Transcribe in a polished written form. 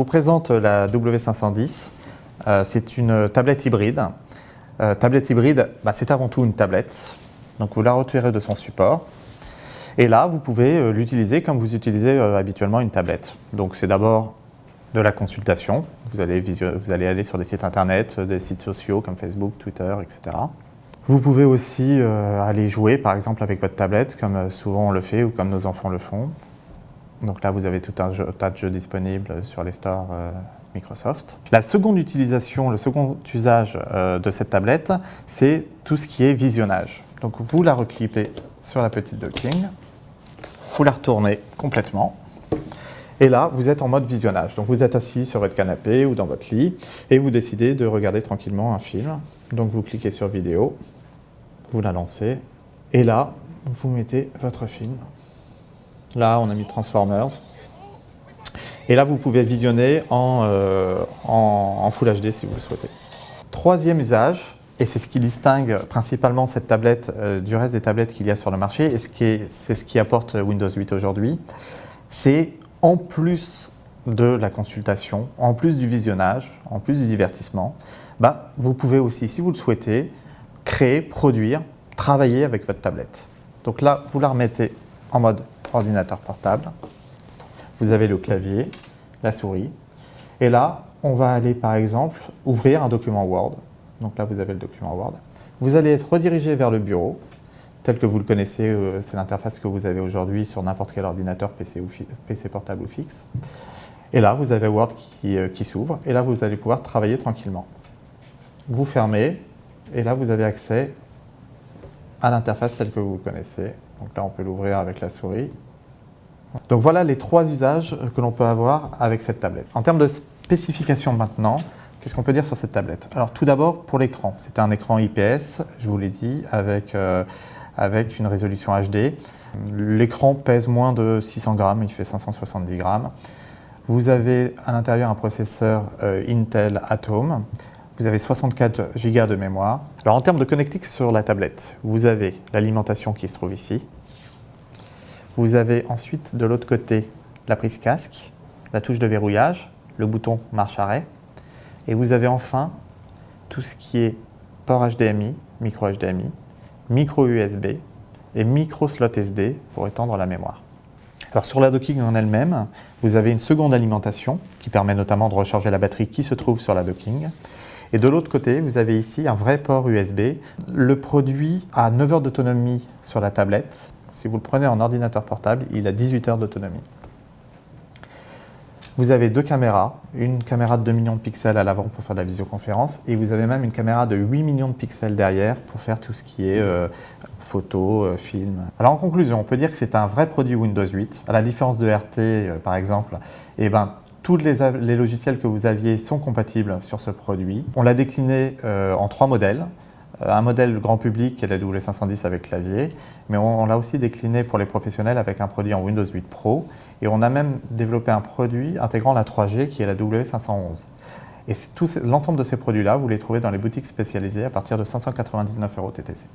vous présente la W510. C'est une tablette hybride. Tablette hybride, c'est avant tout une tablette. Donc vous la retirez de son support. Et là, vous pouvez l'utiliser comme vous utilisez habituellement une tablette. Donc c'est d'abord de la consultation. Vous allez aller sur des sites internet, des sites sociaux comme Facebook, Twitter, etc. Vous pouvez aussi aller jouer par exemple avec votre tablette, comme souvent on le fait ou comme nos enfants le font. Donc là, vous avez tout un tas de jeux disponibles sur les stores Microsoft. La seconde utilisation, le second usage de cette tablette, c'est tout ce qui est visionnage. Donc vous la reclippez sur la petite docking, vous la retournez complètement, et là, vous êtes en mode visionnage. Donc vous êtes assis sur votre canapé ou dans votre lit, et vous décidez de regarder tranquillement un film. Donc vous cliquez sur vidéo, vous la lancez, et là, vous mettez votre film. Là, on a mis Transformers. Et là, vous pouvez visionner en Full HD si vous le souhaitez. Troisième usage, et c'est ce qui distingue principalement cette tablette du reste des tablettes qu'il y a sur le marché, et c'est ce qui apporte Windows 8 aujourd'hui, c'est en plus de la consultation, en plus du visionnage, en plus du divertissement, vous pouvez aussi, si vous le souhaitez, créer, produire, travailler avec votre tablette. Donc là, vous la remettez en mode ordinateur portable. Vous avez le clavier, la souris. Et là, on va aller par exemple ouvrir un document Word. Donc là, vous avez le document Word. Vous allez être redirigé vers le bureau, tel que vous le connaissez, c'est l'interface que vous avez aujourd'hui sur n'importe quel ordinateur, PC portable ou fixe. Et là, vous avez Word qui s'ouvre. Et là, vous allez pouvoir travailler tranquillement. Vous fermez. Et là, vous avez accès à l'interface telle que vous le connaissez. Donc là, on peut l'ouvrir avec la souris. Donc voilà les trois usages que l'on peut avoir avec cette tablette. En termes de spécifications maintenant, qu'est-ce qu'on peut dire sur cette tablette? Alors tout d'abord, pour l'écran. C'est un écran IPS, je vous l'ai dit, avec une résolution HD. L'écran pèse moins de 600 grammes, il fait 570 grammes. Vous avez à l'intérieur un processeur Intel Atom. Vous avez 64 Go de mémoire. Alors en termes de connectique sur la tablette, vous avez l'alimentation qui se trouve ici. Vous avez ensuite de l'autre côté la prise casque, la touche de verrouillage, le bouton marche-arrêt. Et vous avez enfin tout ce qui est port HDMI, micro HDMI, micro USB et micro slot SD pour étendre la mémoire. Alors sur la docking en elle-même, vous avez une seconde alimentation qui permet notamment de recharger la batterie qui se trouve sur la docking. Et de l'autre côté, vous avez ici un vrai port USB. Le produit a 9 heures d'autonomie sur la tablette. Si vous le prenez en ordinateur portable, il a 18 heures d'autonomie. Vous avez deux caméras, une caméra de 2 millions de pixels à l'avant pour faire de la visioconférence et vous avez même une caméra de 8 millions de pixels derrière pour faire tout ce qui est photo, film. Alors en conclusion, on peut dire que c'est un vrai produit Windows 8. À la différence de RT par exemple, tous les logiciels que vous aviez sont compatibles sur ce produit. On l'a décliné en 3 modèles. Un modèle grand public qui est la W510 avec clavier, mais on l'a aussi décliné pour les professionnels avec un produit en Windows 8 Pro et on a même développé un produit intégrant la 3G qui est la W511. Et l'ensemble de ces produits-là, vous les trouvez dans les boutiques spécialisées à partir de 599 € TTC.